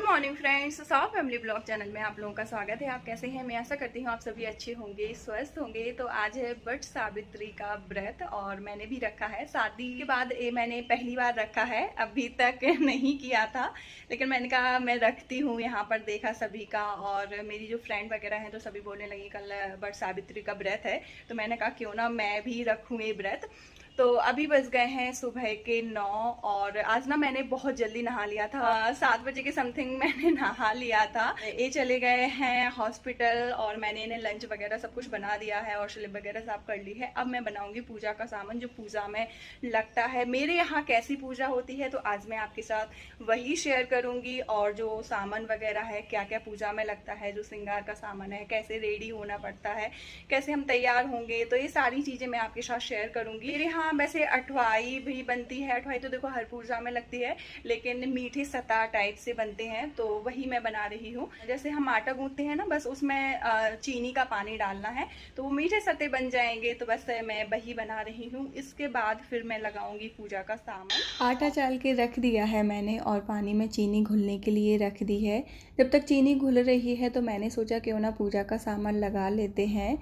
Morning friends, साफ family blog channel में आप लोगों का स्वागत है। आप कैसे हैं? मैं आशा करती हूँ आप सभी अच्छे होंगे, स्वस्थ होंगे। तो आज है वट सावित्री का व्रत और मैंने भी रखा है। शादी के बाद ये मैंने पहली बार रखा है, अभी तक नहीं किया था, लेकिन मैंने कहा मैं रखती हूँ। यहाँ पर देखा सभी का और मेरी जो फ्रेंड वगैरह हैं तो सभी बोलने लगी कल वट सावित्री का व्रत है, तो मैंने कहा क्यों ना मैं भी रखूँ ये व्रत। तो अभी बज गए हैं सुबह के 9 और आज ना मैंने बहुत जल्दी नहा लिया था। 7 बजे के समथिंग मैंने नहा लिया था। ये चले गए हैं हॉस्पिटल और मैंने इन्हें लंच वगैरह सब कुछ बना दिया है और स्लिप वगैरह साफ कर ली है। अब मैं बनाऊंगी पूजा का सामान जो पूजा में लगता है। मेरे यहाँ कैसी पूजा होती है तो आज मैं आपके साथ वही शेयर करूंगी, और जो सामान वगैरह है, क्या क्या पूजा में लगता है, जो श्रृंगार का सामान है, कैसे रेडी होना पड़ता है, कैसे हम तैयार होंगे, तो ये सारी चीजें मैं आपके साथ शेयर करूंगी। मेरे यहाँ वैसे अठवाई भी बनती है। अठवाई तो देखो हर पूजा में लगती है, लेकिन मीठे सता टाइप से बनते हैं, तो वही मैं बना रही हूँ। जैसे हम आटा गूंथते हैं ना, बस उसमें चीनी का पानी डालना है तो वो मीठे सते बन जाएंगे। तो बस मैं वही बना रही हूँ। इसके बाद फिर मैं लगाऊंगी पूजा का सामान। आटा चाल के रख दिया है मैंने और पानी में चीनी घुलने के लिए रख दी है। जब तक चीनी घुल रही है तो मैंने सोचा क्यों ना पूजा का सामान लगा लेते हैं।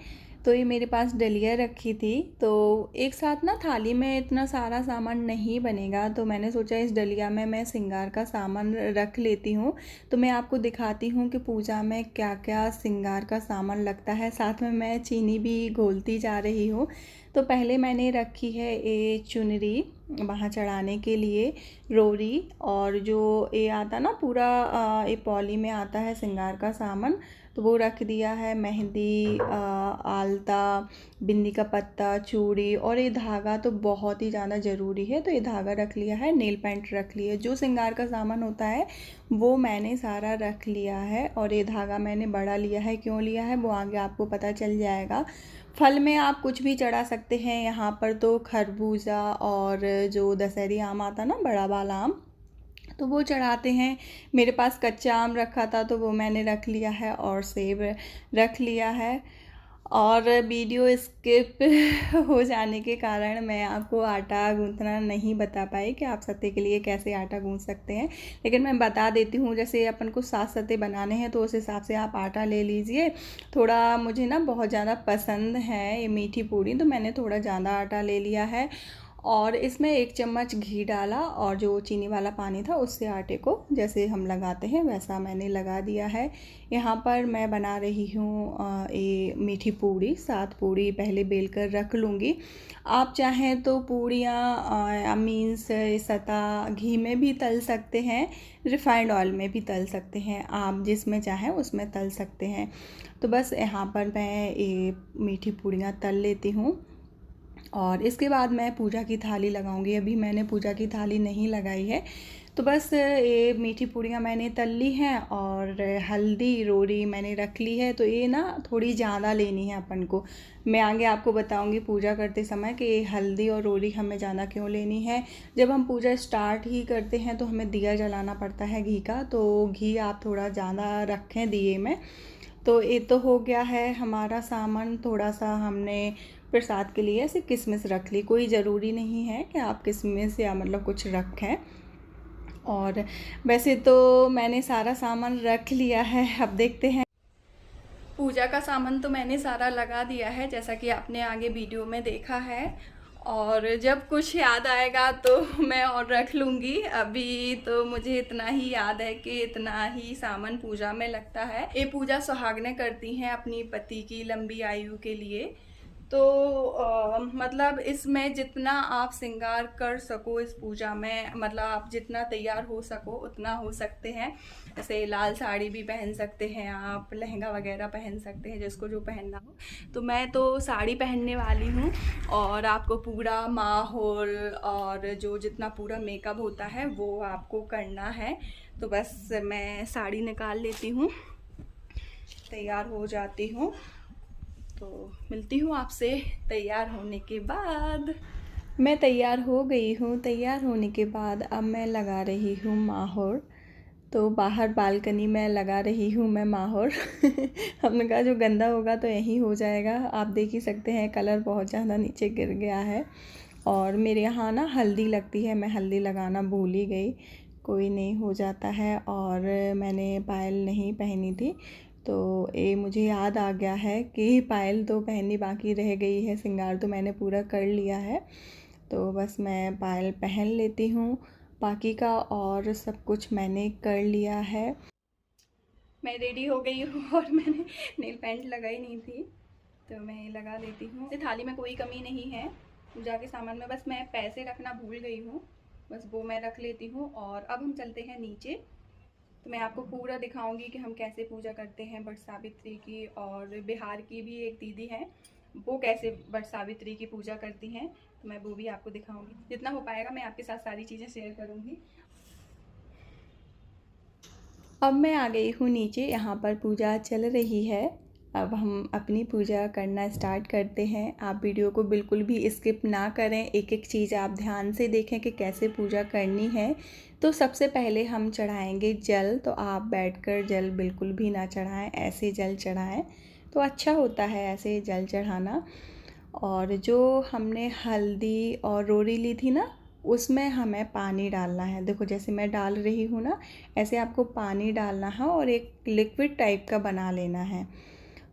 तो ये मेरे पास डलिया रखी थी, तो एक साथ ना थाली में इतना सारा सामान नहीं बनेगा, तो मैंने सोचा इस डलिया में मैं श्रृंगार का सामान रख लेती हूँ। तो मैं आपको दिखाती हूँ कि पूजा में क्या क्या श्रृंगार का सामान लगता है। साथ में मैं चीनी भी घोलती जा रही हूँ। तो पहले मैंने रखी है ये चुनरी वहाँ चढ़ाने के लिए, रोरी, और जो ये आता ना पूरा ये पॉली में आता है श्रृंगार का सामान, तो वो रख दिया है। मेहंदी, आलता, बिंदी का पत्ता, चूड़ी, और ये धागा तो बहुत ही ज़्यादा ज़रूरी है, तो ये धागा रख लिया है। नेल पेंट रख लिया, जो श्रृंगार का सामान होता है वो मैंने सारा रख लिया है। और ये धागा मैंने बड़ा लिया है, क्यों लिया है वो आगे आपको पता चल जाएगा। फल में आप कुछ भी चढ़ा सकते हैं। यहाँ पर तो खरबूजा और जो दशहरी आम आता ना, बड़ा वाला आम, तो वो चढ़ाते हैं। मेरे पास कच्चा आम रखा था तो वो मैंने रख लिया है, और सेब रख लिया है। और वीडियो स्किप हो जाने के कारण मैं आपको आटा गूंथना नहीं बता पाई कि आप सत्ते के लिए कैसे आटा गूंथ सकते हैं, लेकिन मैं बता देती हूँ। जैसे अपन को 7 सत्ते बनाने हैं तो उस हिसाब से आप आटा ले लीजिए। थोड़ा मुझे ना बहुत ज़्यादा पसंद है ये मीठी पूड़ी, तो मैंने थोड़ा ज़्यादा आटा ले लिया है और इसमें 1 चम्मच घी डाला, और जो चीनी वाला पानी था उससे आटे को जैसे हम लगाते हैं वैसा मैंने लगा दिया है। यहाँ पर मैं बना रही हूँ ये मीठी पूड़ी। 7 पूड़ी पहले बेल कर रख लूँगी। आप चाहें तो पूड़ियाँ मीन्स सता घी में भी तल सकते हैं, रिफाइंड ऑयल में भी तल सकते हैं, आप जिसमें चाहें उसमें तल सकते हैं। तो बस यहाँ पर मैं ये मीठी पूड़ियाँ तल लेती हूँ और इसके बाद मैं पूजा की थाली लगाऊंगी। अभी मैंने पूजा की थाली नहीं लगाई है। तो बस ये मीठी पूड़ियाँ मैंने तल ली हैं और हल्दी रोरी मैंने रख ली है। तो ये ना थोड़ी ज़्यादा लेनी है अपन को। मैं आगे आपको बताऊंगी पूजा करते समय कि ये हल्दी और रोरी हमें ज़्यादा क्यों लेनी है। जब हम पूजा स्टार्ट ही करते हैं तो हमें दिया जलाना पड़ता है घी का, तो घी आप थोड़ा ज़्यादा रखें दिए में। तो ये तो हो गया है हमारा सामान। थोड़ा सा हमने प्रसाद के लिए ऐसे किशमिश रख ली। कोई ज़रूरी नहीं है कि आप किशमिश या मतलब कुछ रखें। और वैसे तो मैंने सारा सामान रख लिया है। अब देखते हैं। पूजा का सामान तो मैंने सारा लगा दिया है, जैसा कि आपने आगे वीडियो में देखा है। और जब कुछ याद आएगा तो मैं और रख लूँगी। अभी तो मुझे इतना ही याद है कि इतना ही सामान पूजा में लगता है। ये पूजा सुहागनें करती हैं अपनी पति की लंबी आयु के लिए। तो मतलब इसमें जितना आप श्रृंगार कर सको इस पूजा में, मतलब आप जितना तैयार हो सको उतना हो सकते हैं। जैसे लाल साड़ी भी पहन सकते हैं आप, लहंगा वगैरह पहन सकते हैं, जिसको जो पहनना हो। तो मैं तो साड़ी पहनने वाली हूँ और आपको पूरा माहौल और जो जितना पूरा मेकअप होता है वो आपको करना है। तो बस मैं साड़ी निकाल लेती हूँ, तैयार हो जाती हूँ, तो मिलती हूँ आपसे तैयार होने के बाद। मैं तैयार हो गई हूँ। तैयार होने के बाद अब मैं लगा रही हूँ माहौर। तो बाहर बालकनी में लगा रही हूँ मैं माहौर। हमने कहा जो गंदा होगा तो यहीं हो जाएगा। आप देख ही सकते हैं कलर बहुत ज़्यादा नीचे गिर गया है। और मेरे यहाँ ना हल्दी लगती है, मैं हल्दी लगाना भूल ही गई। कोई नहीं हो जाता है। और मैंने पायल नहीं पहनी थी, तो ये मुझे याद आ गया है कि पायल तो पहननी बाकी रह गई है, श्रृंगार तो मैंने पूरा कर लिया है। तो बस मैं पायल पहन लेती हूँ बाकी का, और सब कुछ मैंने कर लिया है। मैं रेडी हो गई हूँ और मैंने नेल पेंट लगाई नहीं थी, तो मैं लगा लेती हूँ। थाली में कोई कमी नहीं है पूजा के सामान में, बस मैं पैसे रखना भूल गई हूँ, बस वो मैं रख लेती हूँ। और अब हम चलते हैं नीचे, तो मैं आपको पूरा दिखाऊंगी कि हम कैसे पूजा करते हैं वट सावित्री की। और बिहार की भी एक दीदी है, वो कैसे वट सावित्री की पूजा करती हैं, तो मैं वो भी आपको दिखाऊंगी। जितना हो पाएगा मैं आपके साथ सारी चीज़ें शेयर करूंगी। अब मैं आ गई हूँ नीचे, यहाँ पर पूजा चल रही है। अब हम अपनी पूजा करना स्टार्ट करते हैं। आप वीडियो को बिल्कुल भी स्किप ना करें, एक एक चीज़ आप ध्यान से देखें कि कैसे पूजा करनी है। तो सबसे पहले हम चढ़ाएंगे जल, तो आप बैठकर जल बिल्कुल भी ना चढ़ाएं, ऐसे जल चढ़ाएं तो अच्छा होता है ऐसे जल चढ़ाना। और जो हमने हल्दी और रोरी ली थी ना, उसमें हमें पानी डालना है। देखो जैसे मैं डाल रही हूँ ना, ऐसे आपको पानी डालना है और एक लिक्विड टाइप का बना लेना है,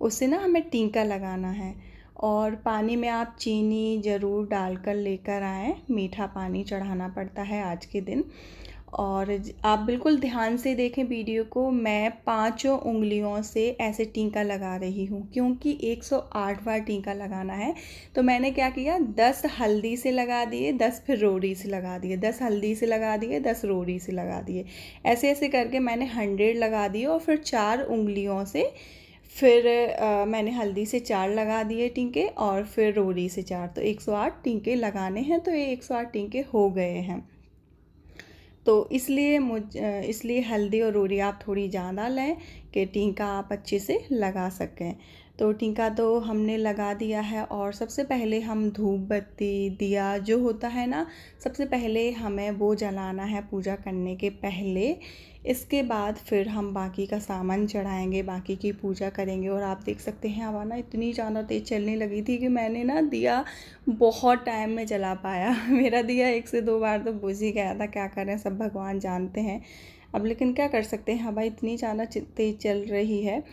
उससे ना हमें टीका लगाना है। और पानी में आप चीनी ज़रूर डालकर लेकर आएँ, मीठा पानी चढ़ाना पड़ता है आज के दिन। और आप बिल्कुल ध्यान से देखें वीडियो को, मैं 5 उंगलियों से ऐसे टीका लगा रही हूँ, क्योंकि 108 बार टीका लगाना है। तो मैंने क्या किया, 10 हल्दी से लगा दिए, 10 फिर रोड़ी से लगा दिए, 10 हल्दी से लगा दिए, 10 रोड़ी से लगा दिए, ऐसे ऐसे करके मैंने 100 लगा दिए। और फिर 4 उंगलियों से फिर मैंने हल्दी से 4 लगा दिए टीके, और फिर रोड़ी से 4, तो 108 टीके लगाने हैं। तो ये 108 टीके हो गए हैं। तो इसलिए हल्दी और रोड़ी आप थोड़ी ज़्यादा लें कि टीका आप अच्छे से लगा सकें। तो टीका तो हमने लगा दिया है। और सबसे पहले हम धूप बत्ती दिया जो होता है ना, सबसे पहले हमें वो जलाना है पूजा करने के पहले। इसके बाद फिर हम बाकी का सामान चढ़ाएंगे, बाकी की पूजा करेंगे। और आप देख सकते हैं हवा ना इतनी ज़्यादा तेज़ चलने लगी थी कि मैंने ना दिया बहुत टाइम में जला पाया। मेरा दिया 1 से 2 बार तो बुझ ही गया था, क्या करें, सब भगवान जानते हैं। अब लेकिन क्या कर सकते हैं, हवा इतनी ज़्यादा तेज़ चल रही है।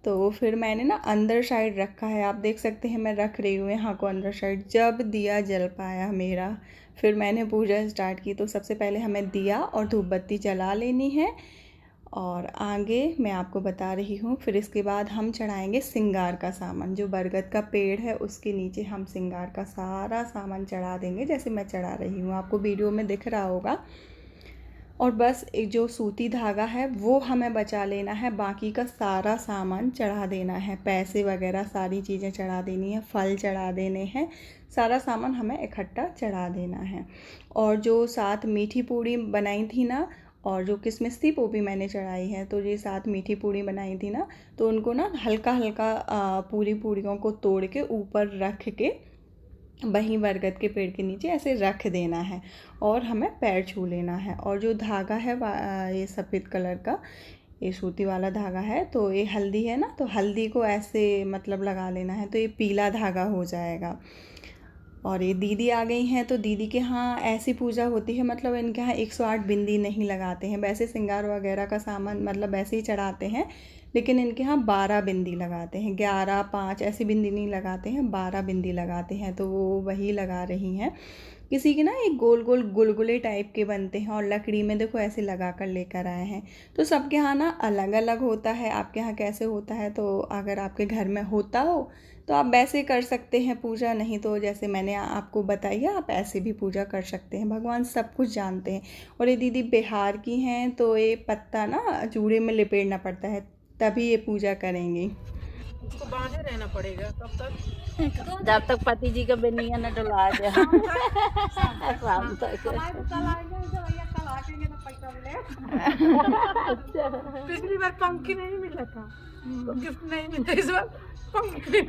तो फिर मैंने ना अंदर साइड रखा है, आप देख सकते हैं मैं रख रही हूँ यहाँ को अंदर साइड। जब दिया जल पाया मेरा, फिर मैंने पूजा स्टार्ट की। तो सबसे पहले हमें दिया और धूप बत्ती जला लेनी है, और आगे मैं आपको बता रही हूँ। फिर इसके बाद हम चढ़ाएंगे श्रृंगार का सामान, जो बरगद का पेड़ है उसके नीचे हम श्रृंगार का सारा सामान चढ़ा देंगे, जैसे मैं चढ़ा रही हूँ, आपको वीडियो में दिख रहा होगा। और बस एक जो सूती धागा है वो हमें बचा लेना है, बाकी का सारा सामान चढ़ा देना है, पैसे वगैरह सारी चीज़ें चढ़ा देनी है, फल चढ़ा देने हैं, सारा सामान हमें इकट्ठा चढ़ा देना है। और जो साथ मीठी पूड़ी बनाई थी ना, और जो किशमिश थी वो भी मैंने चढ़ाई है। तो ये साथ मीठी पूड़ी बनाई थी ना, तो उनको ना हल्का हल्का पूरियों को तोड़ के ऊपर रख के वहीं बरगद के पेड़ के नीचे ऐसे रख देना है, और हमें पैर छू लेना है। और जो धागा है ये सफ़ेद कलर का, ये सूती वाला धागा है। तो ये हल्दी है ना, तो हल्दी को ऐसे मतलब लगा लेना है, तो ये पीला धागा हो जाएगा। और ये दीदी आ गई हैं, तो दीदी के यहाँ ऐसी पूजा होती है, मतलब इनके यहाँ 108 बिंदी नहीं लगाते हैं, वैसे श्रृंगार वगैरह का सामान मतलब वैसे ही चढ़ाते हैं, लेकिन इनके यहाँ 12 बिंदी लगाते हैं, 11, 5 ऐसी बिंदी नहीं लगाते हैं, 12 बिंदी लगाते हैं। तो वो वही लगा रही हैं। किसी के ना एक गोल गोल गुलगुले टाइप के बनते हैं, और लकड़ी में देखो ऐसे लगा कर लेकर आए हैं। तो सबके यहाँ ना अलग अलग होता है, आपके यहाँ कैसे होता है। तो अगर आपके घर में होता हो तो आप वैसे कर सकते हैं पूजा, नहीं तो जैसे मैंने आपको बताई है आप ऐसे भी पूजा कर सकते हैं। भगवान सब कुछ जानते हैं। और ये दीदी बिहार की हैं, तो ये पत्ता ना चूड़े में लपेटना पड़ता है, तभी ये पूजा करेंगी। उसको बांधे रहना पड़ेगा कब तक? जब तक पति जी का बेनिया न डुला जाए शाम तक। पिछली बार पंखी नहीं मिला था तो गिफ्ट नहीं मिला, इस बार पंखी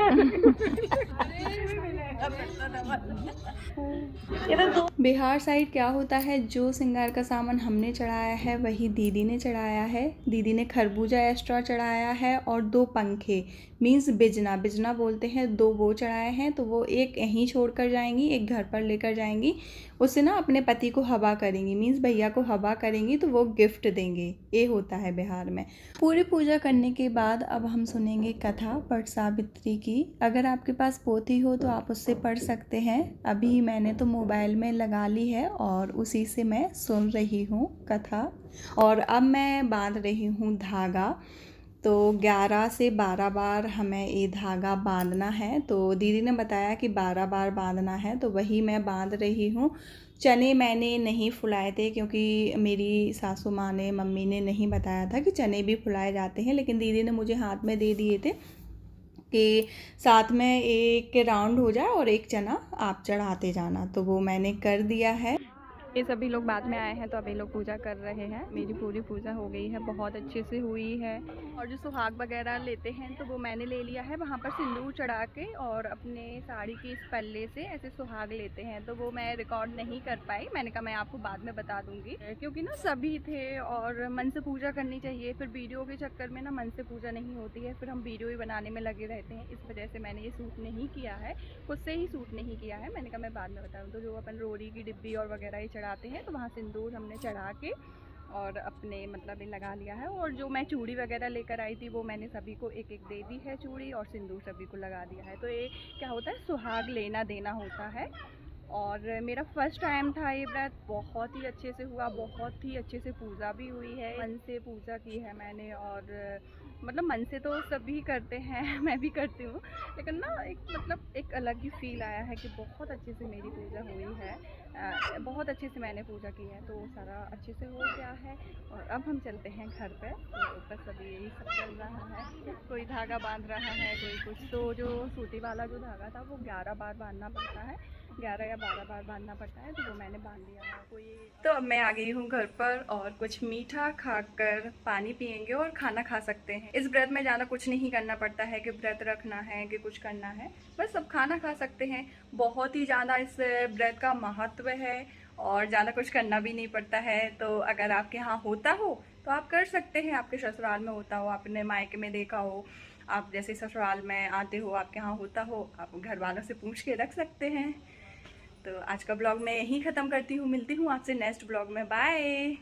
बिहार साइड क्या होता है, जो श्रृंगार का सामान हमने चढ़ाया है वही दीदी ने चढ़ाया है। दीदी ने खरबूजा एक्स्ट्रा चढ़ाया है और 2 पंखे मीन्स बिजना बिजना बोलते हैं, 2 वो चढ़ाए हैं। तो वो एक यहीं छोड़ कर जाएंगी, एक घर पर लेकर जाएंगी, उससे ना अपने पति को हवा करेंगी, मीन्स भैया को हवा करेंगी तो वो गिफ्ट देंगे। ये होता है बिहार में। पूरी पूजा करने के बाद अब हम सुनेंगे कथा वट सावित्री की। अगर आपके पास पोथी हो तो आप उससे पढ़ सकते हैं। अभी मैंने तो मोबाइल में लगा ली है और उसी से मैं सुन रही हूँ कथा। और अब मैं बांध रही हूँ धागा। तो 11 से 12 बार हमें ये धागा बांधना है। तो दीदी ने बताया कि 12 बार बांधना है, तो वही मैं बांध रही हूँ। चने मैंने नहीं फुलाए थे क्योंकि मेरी सासू माँ ने, मम्मी ने नहीं बताया था कि चने भी फुलाए जाते हैं, लेकिन दीदी ने मुझे हाथ में दे दिए थे कि साथ में एक राउंड हो जाए और एक चना आप चढ़ाते जाना। तो वो मैंने कर दिया है। ये सभी लोग बाद में आए हैं तो अभी लोग पूजा कर रहे हैं। मेरी पूरी पूजा हो गई है, बहुत अच्छे से हुई है। और जो सुहाग वगैरह लेते हैं तो वो मैंने ले लिया है, वहाँ पर सिंदूर चढ़ा के और अपने साड़ी के इस पल्ले से ऐसे सुहाग लेते हैं। तो वो मैं रिकॉर्ड नहीं कर पाई, मैंने कहा मैं आपको बाद में बता दूंगी, क्योंकि ना सभी थे और मन से पूजा करनी चाहिए। फिर वीडियो के चक्कर में ना मन से पूजा नहीं होती है, फिर हम वीडियो ही बनाने में लगे रहते हैं। इस वजह से मैंने ये सूट नहीं किया है, खुद से ही सूट नहीं किया है। मैंने कहा मैं बाद में बताऊँ। तो जो अपन रोड़ी की डिब्बी और वगैरह चढ़ाते हैं तो वहाँ सिंदूर हमने चढ़ा के और अपने मतलब लगा लिया है। और जो मैं चूड़ी वगैरह लेकर आई थी वो मैंने सभी को एक एक दे दी है चूड़ी, और सिंदूर सभी को लगा दिया है। तो ये क्या होता है, सुहाग लेना देना होता है। और मेरा फर्स्ट टाइम था ये व्रत, बहुत ही अच्छे से हुआ, बहुत ही अच्छे से पूजा भी हुई है। मन से पूजा की है मैंने, और मतलब मन से तो सभी करते हैं, मैं भी करती हूँ, लेकिन ना एक अलग ही फील आया है कि बहुत अच्छे से मेरी पूजा हुई है। बहुत अच्छे से मैंने पूजा की है, तो सारा अच्छे से हो गया है। और अब हम चलते हैं घर पे। तो ऊपर सभी यही सब चल रहा है, कोई धागा बांध रहा है, कोई कुछ। तो जो सूती वाला जो धागा था वो 11 बार बांधना पड़ता है, 11 या 12 बार बांधना पड़ता है, तो वो मैंने बांध दिया है। कोई तो अब मैं आ गई हूँ घर पर और कुछ मीठा खाकर पानी पियेंगे और खाना खा सकते हैं। इस व्रत में ज़्यादा कुछ नहीं करना पड़ता है कि व्रत रखना है कि कुछ करना है, बस सब खाना खा सकते हैं। बहुत ही ज़्यादा इस व्रत का महत्व है और ज़्यादा कुछ करना भी नहीं पड़ता है। तो अगर आपके यहाँ होता हो तो आप कर सकते हैं, आपके ससुराल में होता हो, आपने मायके में देखा हो, आप जैसे ससुराल में आते हो आपके यहाँ होता हो, आप घर वालों से पूछ के रख सकते हैं। तो आज का ब्लॉग मैं यहीं ख़त्म करती हूँ, मिलती हूँ आपसे नेक्स्ट ब्लॉग में। बाय।